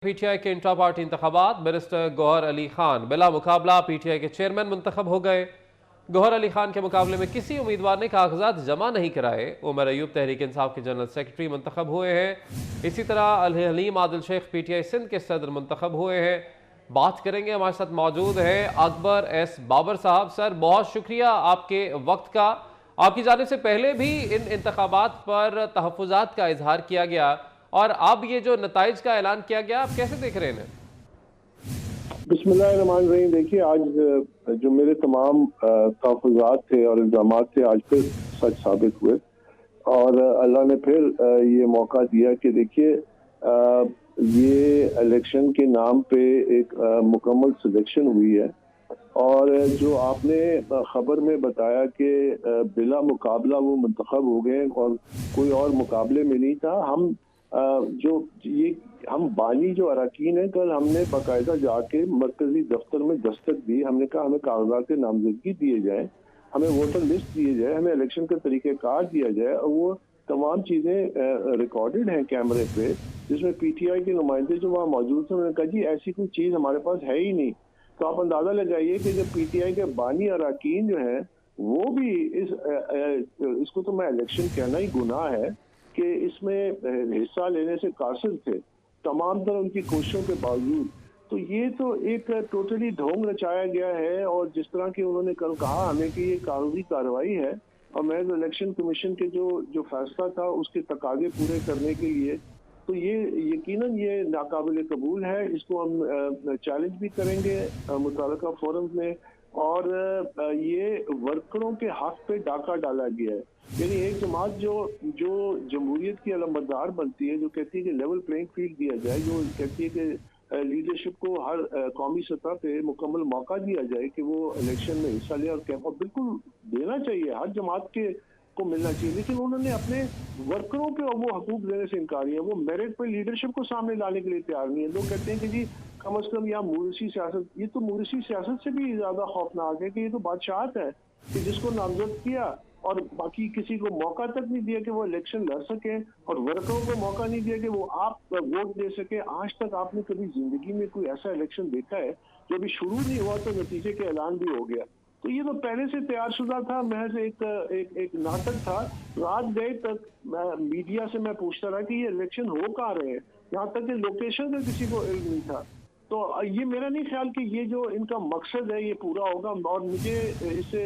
PTI के intra party इंतखाबात barrister Gohar Ali Khan बिला मुकाबला पीटीआई के चेयरमैन मुंतखब हो गए। गौहर अली खान के मुकाबले में किसी उम्मीदवार ने कागजात जमा नहीं कराए। उमर अयूब तहरीक इंसाफ के जनरल सेक्रेटरी मुंतखब हुए हैं। इसी तरह अल हलीम आदिल शेख पीटीआई सिंध के सदर मुंतखब हुए हैं। बात करेंगे, हमारे साथ मौजूद है अकबर एस बाबर साहब। सर, बहुत शुक्रिया आपके वक्त का। आपकी जानिब से पहले भी इन इंतखाबात पर तहफ़्फ़ुज़ात का इजहार किया गया और अब ये जो नताइज का ऐलान किया गया, आप कैसे देख रहे हैं? बिस्मिल्लाहिर्रहमानिर्रहीम। देखिए, आज जो मेरे तमाम तहफ़्फ़ुज़ात थे और इल्ज़ामात थे, आज फिर सच साबित हुए और अल्लाह ने फिर ये मौका दिया कि देखिए, ये इलेक्शन के नाम पे एक मुकम्मल सिलेक्शन हुई है और जो आपने खबर में बताया कि बिला मुकाबला वो मुंतखब हो गए और कोई और मुकाबले में नहीं था। हम बानी जो अरकान है, कल हमने बाकायदा जाके मरकजी दफ्तर में दस्तक दी। हमने कहा हमें कागजात नामजदगी दिए जाए, हमें वोटर लिस्ट दिए जाए, हमें इलेक्शन का तरीक़ेकार दिया जाए और वो तमाम चीजें रिकॉर्डेड हैं कैमरे पे, जिसमें पीटीआई के नुमाइंदे जो वहाँ मौजूद थे उन्होंने कहा जी ऐसी कोई चीज हमारे पास है ही नहीं। तो आप अंदाजा लगाइए कि जब पीटीआई के बानी अरकान जो है वो भी इसको तो मैं इलेक्शन कहना ही गुनाह है कि इसमें हिस्सा लेने से कासिर थे तमाम तरह उनकी कोशिशों के बावजूद। तो ये तो एक टोटली ढोंग रचाया गया है और जिस तरह की उन्होंने कल कहा हमें कि ये कानूनी कार्रवाई है और महज इलेक्शन कमीशन के जो फैसला था उसके तकाजे पूरे करने के लिए, तो ये यकीनन ये नाकाबिल कबूल है। इसको हम चैलेंज भी करेंगे मुतल्लिका फोरम में और ये वर्करों के हक पे डाका डाला गया है। यानी एक जमात जो जो जमहूरियत की अलमबरदार बनती है, जो कहती है कि लेवल प्लेइंग फील्ड दिया जाए, जो कहती है कि लीडरशिप को हर कौमी सतह पे मुकम्मल मौका दिया जाए कि वो इलेक्शन में हिस्सा ले और बिल्कुल देना चाहिए, हर जमात के को मिलना चाहिए, लेकिन उन्होंने अपने वर्करों के वो हकूक देने से इनकार किया। वो मेरिट पर लीडरशिप को सामने लाने के लिए तैयार नहीं है। लोग कहते हैं कि जी कम से कम यहाँ मूरसी सियासत, ये तो मूरसी सियासत से भी ज्यादा खौफनाक है कि ये तो बादशाहत है कि जिसको नामजद किया और बाकी किसी को मौका तक नहीं दिया कि वो इलेक्शन लड़ सके और वर्करों को मौका नहीं दिया कि वो आप वोट दे सके। आज तक आपने कभी जिंदगी में कोई ऐसा इलेक्शन देखा है जो अभी शुरू नहीं हुआ तो नतीजे के ऐलान भी हो गया? तो ये तो पहले से तैयारशुदा था, महज एक नाटक था। रात गए तक मीडिया से मैं पूछता रहा कि ये इलेक्शन हो कहाँ रहे हैं, यहाँ तक कि लोकेशन का किसी को इल्म नहीं था। तो ये मेरा नहीं ख्याल कि ये जो इनका मकसद है ये पूरा होगा और मुझे इससे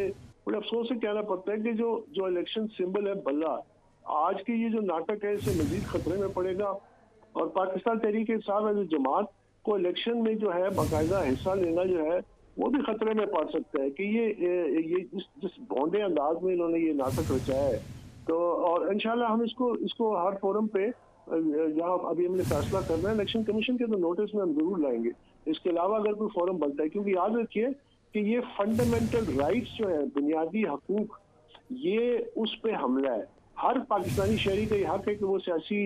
बड़े अफसोस से कहना पड़ता है कि जो इलेक्शन सिंबल है बल्ला, आज के ये जो नाटक है इससे मजीद खतरे में पड़ेगा और पाकिस्तान तहरीक इंसाफ है जो जमात को इलेक्शन में जो है बाकायदा हिस्सा लेना जो है वो भी खतरे में पड़ सकता है कि ये जिस भोंडे अंदाज में इन्होंने ये नाटक रचाया है। तो और इंशाल्लाह हम इसको हर फोरम पे जहाँ अभी हमने फैसला करना है, इलेक्शन कमीशन के तो नोटिस में हम जरूर लाएंगे। इसके अलावा अगर कोई फोरम बनता है, क्योंकि याद रखिए कि ये फंडामेंटल राइट्स जो है, बुनियादी हकूक, ये उस पे हमला है। हर पाकिस्तानी शहरी का ये हक है कि वो सियासी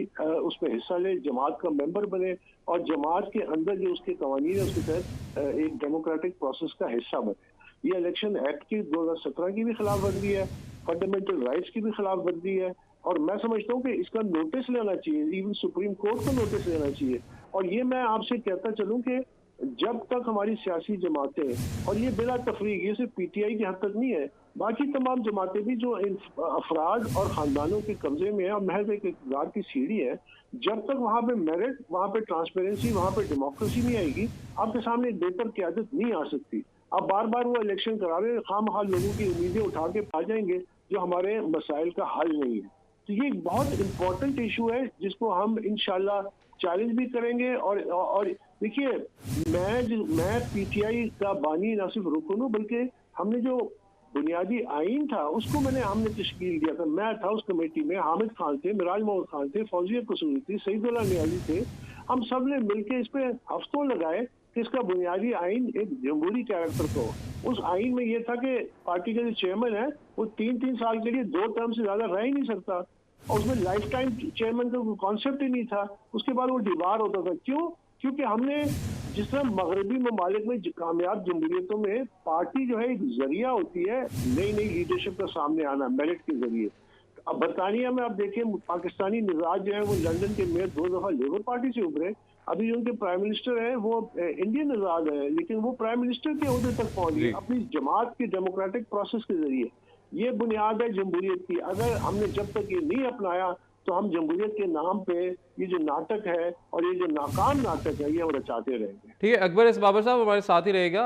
उसमें हिस्सा ले, जमात का मेंबर बने और जमात के अंदर जो उसके कवानीन है उसके तहत एक डेमोक्रेटिक प्रोसेस का हिस्सा बने। ये इलेक्शन एक्ट की 2017 की भी खिलाफ वर्जी है, फंडामेंटल राइट्स की भी खिलाफ वर्जी है और मैं समझता हूँ कि इसका नोटिस लेना चाहिए, इवन सुप्रीम कोर्ट को नोटिस लेना चाहिए। और ये मैं आपसे कहता चलूँ कि जब तक हमारी सियासी जमातें, और ये बिला तफरीक, ये सिर्फ पीटीआई की हद तक नहीं है, बाकी तमाम जमातें भी जो इन अफराद और खानदानों के कब्जे में है और महज एक इक़्तिदार की सीढ़ी है, जब तक वहाँ पे मेरिट, वहाँ पे ट्रांसपेरेंसी, वहाँ पे डेमोक्रेसी नहीं आएगी, आपके सामने एक बेहतर क़यादत नहीं आ सकती। अब बार बार वो इलेक्शन करा रहे, खामखा लोगों की उम्मीदें उठा के आ जाएंगे जो हमारे मसाइल का हल नहीं है। तो ये एक बहुत इंपॉर्टेंट इशू है जिसको हम इंशाल्लाह चैलेंज भी करेंगे। और देखिए, मैं पीटीआई का बानी ना सिर्फ रुकन हूं, बल्कि हमने जो बुनियादी आइन था उसको हमने तश्कील दिया था। मैं था उस कमेटी में, हामिद खान थे, मिराज मोहम्मद खान थे, फौजिया कसूरी थी, सईदुल्लाह नियाज़ी थे। हम सब ने मिलकर इस पे हफ्तों लगाए कि इसका बुनियादी आइन एक जमहूरी कैरेक्टर को। उस आइन में यह था कि पार्टी का जो चेयरमैन है वो 3-3 साल के लिए 2 टर्म से ज्यादा रह ही नहीं सकता और उसमें लाइफ टाइम चेयरमैन का कॉन्सेप्ट ही नहीं था। उसके बाद वो डिबार होता था। क्यों? क्योंकि हमने जिस तरह मगरबी ममालिक में कामयाब जमहूरियतों में पार्टी जो है एक जरिया होती है नई नई लीडरशिप का सामने आना मेरिट के जरिए। अब बरतानिया में आप देखिए, पाकिस्तानी मिजाज जो है वो लंदन के मेयर 2 दफा लेबर पार्टी से उभरे, अभी जो उनके प्राइम मिनिस्टर हैं वो इंडियन आजाद है, लेकिन वो प्राइम मिनिस्टर के ओहदे तक पहुंच गए जी। अपनी जमात के डेमोक्रेटिक प्रोसेस के जरिए। ये बुनियाद है जमहूरियत की। अगर हमने जब तक ये नहीं अपनाया तो हम जमहूरियत के नाम पे ये जो नाटक है और ये जो नाकाम नाटक है ये हम रचाते रहेंगे। ठीक है, अकबर इस बाबर साहब हमारे साथ ही रहेगा।